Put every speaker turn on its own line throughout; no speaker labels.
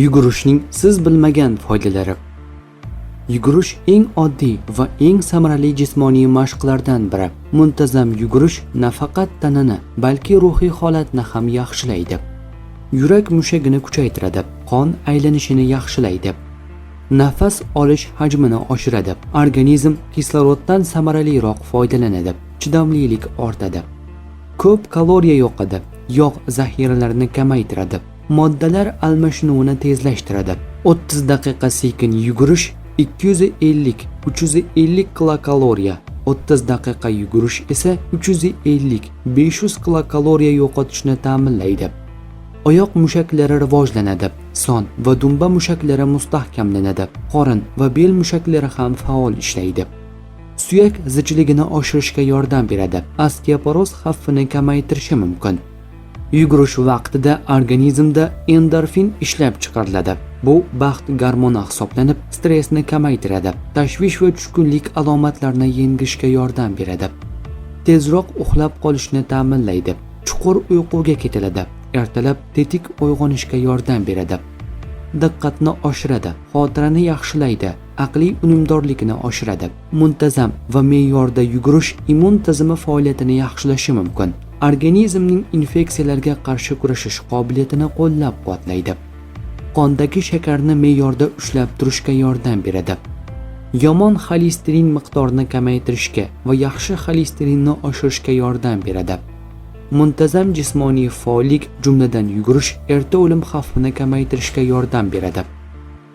Yugurishning siz bilmagan foydalari. Yugurish eng oddiy va eng samarali jismoniy mashqlardan biri. Muntazam yugurish nafaqat tanani, balki ruhiy holatni ham yaxshilaydi. Yurak mushagini kuchaytiradi, qon aylanishini yaxshilaydi. Nafas olish hajmini oshiradi. Organizm kisloroddan samaraliroq foydalanadi. Chidamlilik ortadi. Ko'p kaloriya yo'qadi. Yog' zaxiralarini kamaytiradi. Moddalar almashinuvini tezlashtiradi. 30 daqiqa sekin yugurish 250-350 kilokaloriya, 30 daqiqa yugurish esa 350-500 kilokaloriya yo'qotishni ta'minlaydi. Oyoq mushaklari rivojlanadi, son va dumba mushaklari mustahkamlanadi, qorin va bel mushaklari ham faol ishlaydi. Suyak zichligini oshirishga yordam beradi, osteoporoz xavfini kamaytirishi mumkin. Yugurish vaqtida organizmda endorfin ishlab chiqariladi. Bu baxt gormoni hisoblanib, stressni kamaytiradi, tashvish va tushkunlik alomatlarini yengishga yordam beradi. Tezroq uxlab qolishni ta'minlaydi, chuqur uyquga ketiladi, ertalab tetik uyg'onishga yordam beradi. Diqqatni oshiradi, xotirani yaxshilaydi, aqliy unumdorlikni oshiradi. Muntazam va me'yorda yugurish immun tizimi faoliyatini yaxshilashi mumkin. Organizmning infeksiyalarga qarshi kurashish qobiliyatini qo'llab-quvvatlaydi. Qondagi shakarni me'yorda ushlab turishga yordam beradi. Yomon xolesterin miqdorini kamaytirishga va yaxshi xolesterinni oshirishga yordam beradi. Muntazam jismoniy faollik, jumladan yugurish, erta o'lim xavfini kamaytirishga yordam beradi.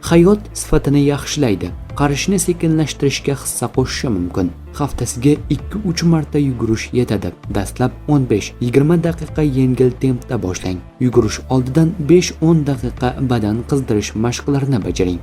Hayot sifatini yaxshilaydi, qarishni sekinlashtirishga hissa qo'shishi mumkin. Haftasiga 2-3 marta yugurish yetadi. Dastlab 15-20 daqiqa yengil tempda boshlang. Yugurish oldidan 5-10 daqiqa badan qizdirish mashqlarini bajaring.